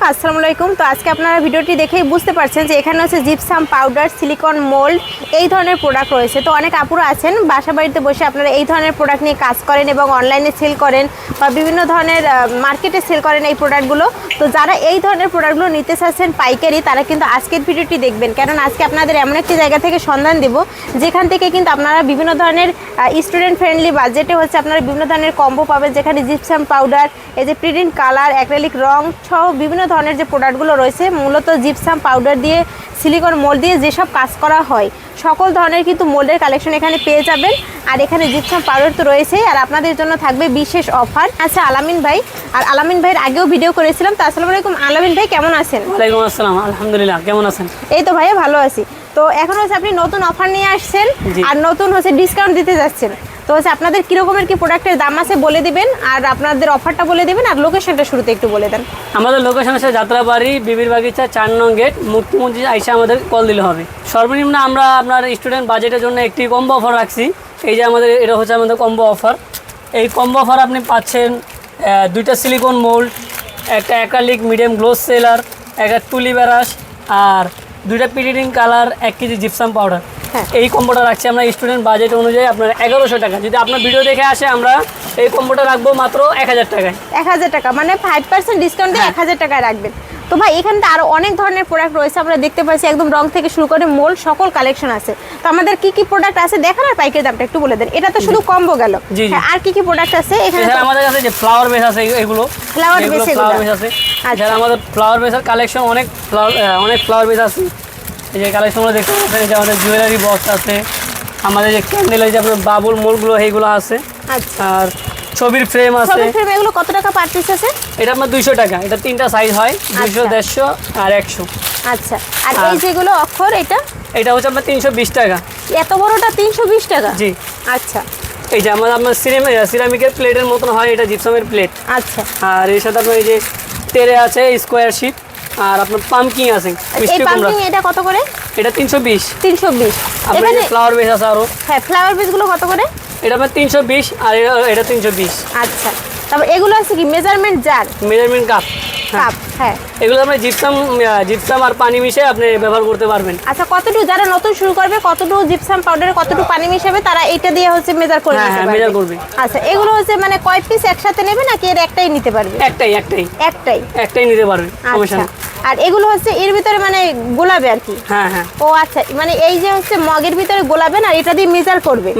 আসসালামু আলাইকুম। তো আজকে আপনারা ভিডিওটি দেখেই বুঝতে পারছেন যে এখানে হচ্ছে জিপসাম পাউডার, সিলিকন মোল্ড এই ধরনের প্রোডাক্ট রয়েছে। তো অনেক আপুরা আছেন বাসা বাড়িতে বসে আপনারা এই ধরনের প্রোডাক্ট নিয়ে কাজ করেন এবং অনলাইনে সেল করেন বা বিভিন্ন ধরনের মার্কেটে সেল করেন এই প্রোডাক্টগুলো। তো যারা এই ধরনের প্রোডাক্টগুলো নিতে চাচ্ছেন পাইকারি, তারা কিন্তু আজকের ভিডিওটি দেখবেন, কারণ আজকে আপনাদের এমন একটি জায়গা থেকে সন্ধান দেব যেখান থেকে কিন্তু আপনারা বিভিন্ন ধরনের স্টুডেন্ট ফ্রেন্ডলি বাজেটে হচ্ছে আপনারা বিভিন্ন ধরনের কম্বো পাবেন, যেখানে জিপসাম পাউডার, এই যে প্রিন্ট কালার, অ্যাক্রিলিক রং সহ বিভিন্ন ধরনের যে প্রোডাক্টগুলো রয়েছে, মূলত জিপসাম পাউডার দিয়ে সিলিকন মোল্ড দিয়ে যেসব কাজ করা হয় সকল ধরনের কিন্তু মোল্ডের কালেকশন এখানে পেয়ে যাবেন। আর এখানে জিপসাম পাউডার তো রয়েছেই, আর আপনাদের জন্য থাকবে বিশেষ অফার। আচ্ছা আলামিন ভাই, আর আলামিন ভাইয়ের আগেও ভিডিও করেছিলাম। তো আসসালামু আলাইকুম আলামিন ভাই, কেমন আছেন? ওয়ালাইকুম আসসালাম, আলহামদুলিল্লাহ, কেমন আছেন? এই তো ভাইয়া ভালো আছি। তো এখন হচ্ছে আপনি নতুন অফার নিয়ে আসছেন আর নতুন হচ্ছে ডিসকাউন্ট দিতে যাচ্ছেন। তো হচ্ছে আপনাদের কীরকমের কি প্রোডাক্টের দাম আছে বলে দিবেন, আর আপনাদের অফারটা বলে দিবেন, আর লোকেশনটা শুরুতে একটু বলে দেন। আমাদের লোকেশন হচ্ছে যাত্রাবাড়ি, বিবির বাগিচা, 4 নং গেট, মুক্তি মসজিদ আইসা আমাদের কল দিলে হবে। সর্বনিম্ন আমরা আপনার স্টুডেন্ট বাজেটের জন্য একটি কম্বো অফার রাখছি। এই যে আমাদের এটা হচ্ছে আমাদের কম্বো অফার। এই কম্বো অফার আপনি পাচ্ছেন 2টা সিলিকন মোল্ড, একটা অ্যাক্রিলিক মিডিয়াম গ্লোস সেলার, একটা তুলি ব্রাশ, আর 2টা printing colour, 1 KG gypsum powder. এই কম্বোটা রাখছি আমরা স্টুডেন্ট বাজেট অনুযায়ী আপনার 1100 টাকা। যদি আপনার ভিডিও দেখে আসে আমরা এই কম্বোটা রাখবো মাত্র 1000 টাকায়। 1000 টাকা মানে 5% ডিসকাউন্ট দিয়ে 1000 টাকায় রাখবেন। তো ভাই এখানে আরো অনেক ধরনের প্রোডাক্ট রয়েছে, আমরা দেখতে পাচ্ছি একদম রং থেকে শুরু করে মোল্ড সকল কালেকশন আছে। তো আমাদের কি কি প্রোডাক্ট আছে দেখান, আর পাইকারি দামটা একটু বলে দেন। এটা তো শুধু কম্বো গেল, আর কি কি প্রোডাক্ট আছে এখানে? আমাদের কাছে যে ফ্লাওয়ার বেস আছে, এগুলো ফ্লাওয়ার বেস আছে। আচ্ছা, আমাদের ফ্লাওয়ার বেসের কালেকশন অনেক ফ্লাওয়ার বেস আছে। এই যে কালেকশনগুলো দেখতে পাচ্ছেন, যে আমাদের জুয়েলারি বক্স আছে, আমাদের যে ক্যান্ডেল, এই যে আপনার বাবুল মোল্ডগুলো এইগুলো আছে। আচ্ছা, আর ছবির ফ্রেম আছে। ছবির ফ্রেম এগুলো কত টাকা পার পিস আছে? এটা আপনার 200 টাকা। এটা 3টা সাইজ হয়, 200, 150 আর 100। আচ্ছা, আর এই যেগুলো অক্ষর, এটা হচ্ছে আপনার 320 টাকা। এত বড়টা 320 টাকা? জি। আচ্ছা, এই যে আপনার সিরামিকের প্লেটের মতন হয়, এটা জিপসামের প্লেট। আচ্ছা, আর এর সাথে আপনার এই যে তেরে আছে স্কোয়ার শিট, আর আপনার পাম্পকিন আছে মিষ্টি কুমড়া। এটা কত করে? এটা 320। 320। এখানে ফ্লাওয়ার বেস আছে আরো। হ্যাঁ, ফ্লাওয়ার বেসগুলো কত করে? এটা আপনার 320, আর এটা 320। আচ্ছা, তারপর এগুলো আছে কি measurement jar, measurement cup. Cup, হ্যাঁ, এগুলো আপনি জিপসাম আর পানি মিশিয়ে আপনি ব্যবহার করতে পারবেন। আচ্ছা, কতটুকু যারা নতুন শুরু করবে, কতটুকু জিপসাম পাউডারে কতটুকু পানি মিশাবে, তারা এটা দিয়ে হচ্ছে মেজার করে নিতে পারবে। মেজার করবে। আচ্ছা, এগুলো হচ্ছে মানে কয় পিস একসাথে নেবে নাকি এর একটাই নিতে পারবে? একটাই নিতে পারবে, সমস্যা নেই। আর এগুলো হচ্ছে এর ভিতরে মানে গোলাবে আর কি? হ্যাঁ। ও আচ্ছা, মানে এই যে হচ্ছে মগের ভিতরে গোলাবেন আর এটা দিয়ে মেজার করবে।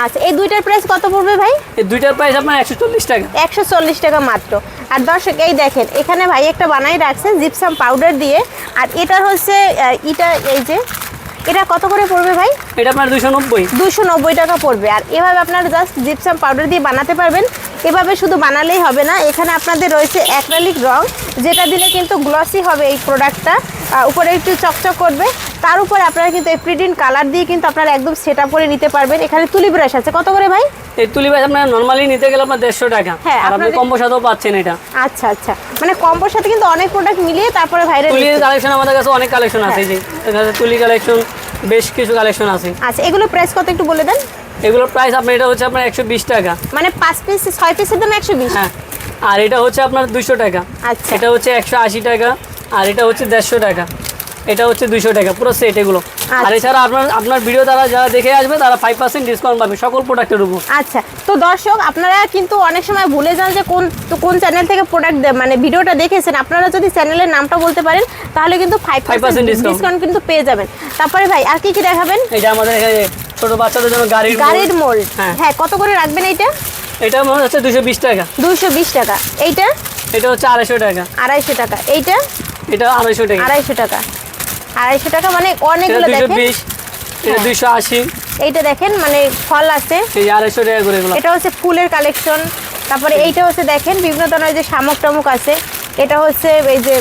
আচ্ছা, এই দুইটার প্রাইস কত পড়বে ভাই? এই দুইটার প্রাইস আপনার 140 টাকা। 140 টাকা মাত্র। আর দর্শক এই দেখেন, এখানে ভাই একটা বানাই রাখছে জিপসাম পাউডার দিয়ে, আর এটার হচ্ছে এই যে এটা কত করে পড়বে ভাই? এটা আপনার 290 টাকা পড়বে। আর এভাবে আপনারা জাস্ট জিপসাম পাউডার দিয়ে বানাতে পারবেন। এভাবে শুধু বানালেই হবে না, এখানে আপনাদের রয়েছে অ্যাক্রিলিক রং, যেটা দিলে কিন্তু গ্লসি হবে এই প্রোডাক্টটা, উপরে একটু চকচক করবে। তার উপরে আপনারা কিন্তু এই প্রিন্ট কালার দিয়ে কিন্তু আপনারা একদম সেট আপ করে নিতে পারবেন। এখানে তুলি ব্রাশ আছে, কত করে ভাই? এই তুলি ব্রাশ আপনার নরমালি নিতে গেলে আপনার 150 টাকা। হ্যাঁ, আর আপনি কম্বোর সাথেও পাচ্ছেন এটা। আচ্ছা, মানে কম্বোর সাথে কিন্তু অনেক প্রোডাক্ট মিলিয়ে তারপরে ভাইরাল তুলির কালেকশন আমাদের কাছে অনেক কালেকশন আছে। যে এখানে তুলি কালেকশন বেশ কিছু কালেকশন আছে। আচ্ছা, এগুলো প্রাইস কত একটু বলে দেন। এগুলোর প্রাইস আপনার এটা হচ্ছে আপনার 120 টাকা, মানে 5 পিস 6 পিসের দাম 120। হ্যাঁ, আর এটা হচ্ছে আপনার 200 টাকা। আচ্ছা, এটা হচ্ছে 180 টাকা, আর এটা হচ্ছে 150 টাকা, এটা হচ্ছে 200 টাকা, পুরো সেট এগুলো। আর এছাড়া আপনার ভিডিও যারা দেখে আসবে তারা 5% ডিসকাউন্ট পাবে সকল প্রোডাক্টের উপর। আচ্ছা, তো দর্শক আপনারা কিন্তু অনেক সময় ভুলে যান যে কোন চ্যানেল থেকে প্রোডাক্ট মানে ভিডিওটা দেখেছেন। আপনারা যদি চ্যানেলের নামটা বলতে পারেন তাহলে কিন্তু 5% ডিসকাউন্ট কিন্তু পেয়ে যাবেন। তারপরে ভাই আর কি কি দেখাবেন? এটা আমাদের এখানে ছোট বাচ্চাদের জন্য গাড়ির মোল্ড। হ্যাঁ, কত করে রাখবেন এইটা? এটা মনে হচ্ছে 220 টাকা। 220 টাকা। এটা হচ্ছে 250 টাকা। 250 টাকা। এটা 250 টাকা। 250 টাকা। 250 টাকা মানে অনেকগুলো দেখেন। 220, এটা 280। এইটা দেখেন মানে ফল আছে, এই 250 টাকা করে এগুলো। এটা হচ্ছে ফুলের কালেকশন। তারপরে এইটা হচ্ছে দেখেন বিভিন্ন ধরনের যে শামুক টামুক আছে, এটা হচ্ছে এই যে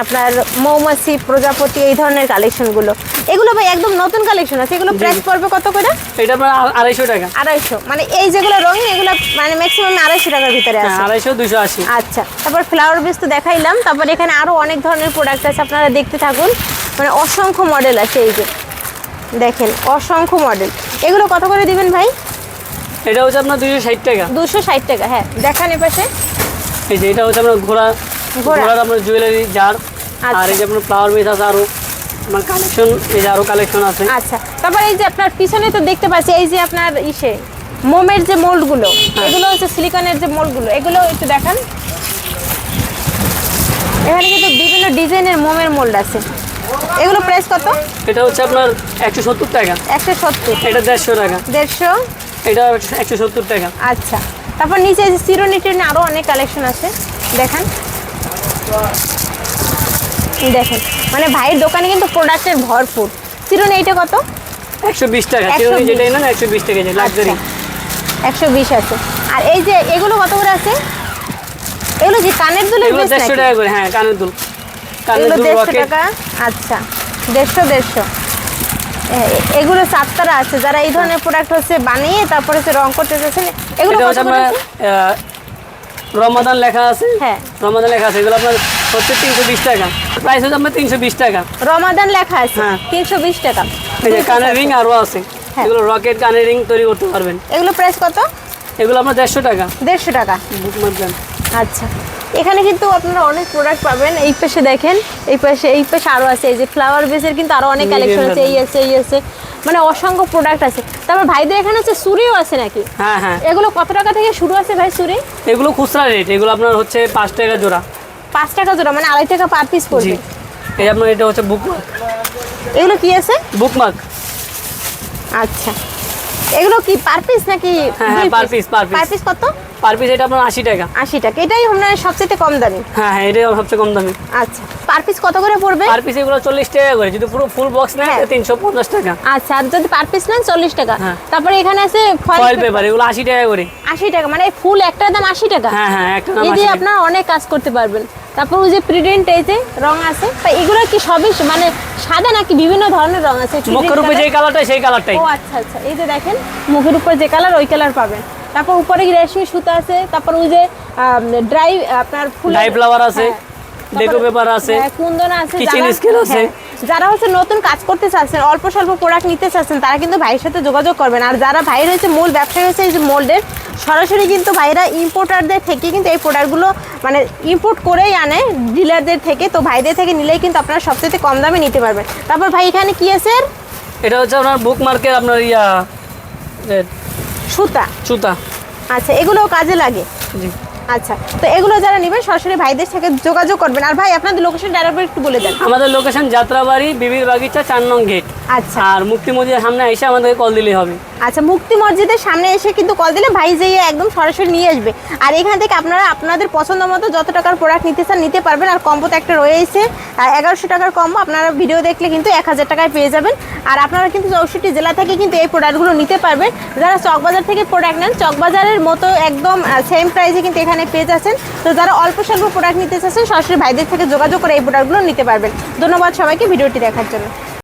আপনার মৌমাছি, প্রজাপতি, এই ধরনের কালেকশনগুলো। এগুলো ভাই একদম নতুন কালেকশন আছে। এগুলো প্রাইস পড়বে কত করে? এটা আপনার 250 টাকা। 250, মানে এই যেগুলো রঙিন এগুলো মানে ম্যাক্সিমাম 250 টাকার ভিতরে আছে। 250, 280। আচ্ছা, তারপর ফ্লাওয়ার বেস তো দেখাইলাম। তারপর এখানে আরো অনেক ধরনের প্রোডাক্ট আছে, আপনারা দেখতে থাকুন। মানে অসংখ্য মডেল আছে, এই যে দেখেন অসংখ্য মডেল। এগুলো কত করে দিবেন ভাই? এটা হচ্ছে আপনার 260 টাকা। 260 টাকা। হ্যাঁ, দেখান এপাশে। এই যে এটা হচ্ছে আপনার ঘোড়া ঘোড়া। ঘোড়ার আপনার জুয়েলারি জার, আর আচ্ছা। এই যে আপনার ফ্লাওয়ার বেস আছে আরো আমার কালেকশন, এই যে আরো কালেকশন আছে। আচ্ছা, তারপর এই যে আপনার পিছনে তো দেখতে পাচ্ছি এই যে আপনার মোমের যে মোল্ডগুলো, এগুলো হচ্ছে সিলিকনের যে মোল্ডগুলো, এগুলো একটু দেখান। এখানে কিন্তু বিভিন্ন ডিজাইনের মোমের মোল্ড আছে। এগুলো প্রাইস কত? এটা হচ্ছে আপনার 170 টাকা, 170, এটা 150 টাকা, 150, এটা 170 টাকা। আচ্ছা। তারপর নিচে এই যে চিরুনি আরো অনেক কালেকশন আছে, দেখান। দেখেন, মানে ভাইয়ের দোকানে কিন্তু প্রোডাক্টের ভরপুর। চিরুনি এইটা কত? 120 টাকা, 120 চিরুনি যেটাই না 120 টাকা, যে লাক্সারি। 120 আছে। আর এই যে এগুলো কত করে আছে? এগুলো কি কানের দুলের এগুলো বেশ 150 নাকি? টাকা করে, হ্যাঁ কানের দুল, কানের এগুলো দুল 150 রকেট। টাকা, আচ্ছা। 150। এগুলো সাততারা আছে, যারা এই ধরনের প্রোডাক্ট হচ্ছে বানিয়ে তারপরে হচ্ছে রং করতে চাচ্ছেন, এগুলো এটা কত হচ্ছে করে আপনার আছে? রমাদান লেখা আছে, হ্যাঁ। রমাদান লেখা আছে, এগুলো আপনার হচ্ছে 320 টাকা, প্রাইস হচ্ছে আপনার 320 টাকা। রমাদান লেখা আছে, হ্যাঁ। 320 টাকা। এই যে কানের রিং আরও আছে, হ্যাঁ। এগুলো রকেট কানের রিং তৈরি করতে পারবেন। এগুলো প্রাইস কত? এগুলো আপনার 150 টাকা। 150 টাকা, বুকমার্ক দেন। আচ্ছা। এখানে কিন্তু আপনারা অনেক প্রোডাক্ট পাবেন। এই পাশে দেখেন, এই পাশে আরো আছে, এই যে ফ্লাওয়ার বেসের কিন্তু আরো অনেক কালেকশন আছে, এই আছে, মানে অসংখ্য প্রোডাক্ট আছে। তারপর ভাইদের এখানে হচ্ছে চুড়িও আছে নাকি? হ্যাঁ হ্যাঁ, এগুলো কত টাকা থেকে শুরু আছে ভাই চুড়ি? এগুলো খুচরা রেট, এগুলো আপনার হচ্ছে 5 টাকা জোড়া। 5 টাকা জোড়া, মানে 2.5 টাকা পার পিস জি, পড়বে। এই আপনার এটা হচ্ছে বুকমার্ক। এগুলো কি আছে? বুকমার্ক, আচ্ছা। এগুলো কি পার পিস নাকি? হ্যাঁ, per piece, per piece। Per piece কত? পার পিস এটা আপনার 80 টাকা। 80 টাকা, এটাই মানে সবচেয়ে কম দামি। হ্যাঁ হ্যাঁ, এটাই সবচেয়ে কম দামি। আচ্ছা, পার পিস কত করে পড়বে? পার পিস এগুলো 40 টাকা করে, যদি পুরো ফুল বক্স নেয় হ্যাঁ। 350 টাকা। আচ্ছা, আর যদি পার পিস নেন 40 টাকা। হ্যাঁ। তারপরে এখানে আছে ফয়েল পেপার, এগুলো 80 টাকা করে। 80 টাকা, মানে ফুল একটার দাম 80 টাকা। হ্যাঁ হ্যাঁ, একটা নাম এই 80 দিয়ে টাকা। আপনারা অনেক কাজ করতে পারবেন। তারপর ওই যে প্রিন্ট, এই যে রং আছে, তা এগুলো কি সবই মানে সাদা নাকি বিভিন্ন ধরনের রং আছে? মুখের উপরে যে কালারটা সেই কালারটাই। ও আচ্ছা আচ্ছা, এই যে দেখেন মুখের উপর যে কালার ওই কালার পাবেন। তারপর উপরে রেশমি সুতা আছে, তারপর ওই যে ড্রাই আপনার ফুল ডাই ফ্লাওয়ার আছে, ডেকো পেপার আছে, কুন্দনা আছে, কিচেন যারা- স্কেল আছে। হ্যাঁ, যারা হচ্ছে নতুন কাজ করতে চাচ্ছেন, অল্প স্বল্প প্রোডাক্ট নিতে চাচ্ছেন, তারা কিন্তু ভাইয়ের সাথে যোগাযোগ করবেন। আর যারা ভাইয়ের হচ্ছে মূল ব্যবসা হচ্ছে এই যে মোল্ডের, সরাসরি কিন্তু ভাইরা ইম্পোর্টারদের থেকে কিন্তু এই প্রোডাক্টগুলো মানে ইম্পোর্ট করেই আনে ডিলারদের থেকে। তো ভাইদের থেকে নিলেই কিন্তু আপনারা সবচেয়ে কম দামে নিতে পারবেন। তারপর ভাই এখানে কি আছে? এটা হচ্ছে আপনার বুকমার্কের আপনার সুতা। সুতা। আচ্ছা, এগুলোও কাজে লাগে। জি, আচ্ছা, তো এগুলো যারা নেবেন সরাসরি ভাইদের সাথে যোগাযোগ করবেন। আর ভাই আপনাদের লোকেশন ডাইরেক্ট একটু বলে দেন। আমাদের লোকেশন যাত্রাবাড়ি, বিবির বাগিচা, 4 নং গেট। আচ্ছা আর মুক্তি মসজিদের সামনে এসে আমাদেরকে কল দিলেই হবে। আচ্ছা, মুক্তি মসজিদের সামনে এসে কিন্তু কল দিলে ভাই যেয়ে একদম সরাসরি নিয়ে আসবে। আর এখান থেকে আপনারা আপনাদের পছন্দ মতো যত টাকার প্রোডাক্ট নিতে চান নিতে পারবেন। আর কম্বো তো একটা রয়েছে, 1100 টাকার কম্বো, আপনারা ভিডিও দেখলে কিন্তু 1000 টাকায় পেয়ে যাবেন। আর আপনারা কিন্তু 64 জেলা থেকে কিন্তু এই প্রোডাক্টগুলো নিতে পারবেন। যারা চকবাজার থেকে প্রোডাক্ট নেন, চকবাজারের মতো একদম সেম প্রাইসে কিন্তু এখানে পেয়ে যাচ্ছেন। তো যারা অল্প স্বল্প প্রোডাক্ট নিতে চাচ্ছেন সরাসরি ভাইদের থেকে যোগাযোগ করে এই প্রোডাক্টগুলো নিতে পারবেন। ধন্যবাদ সবাইকে ভিডিওটি দেখার জন্য।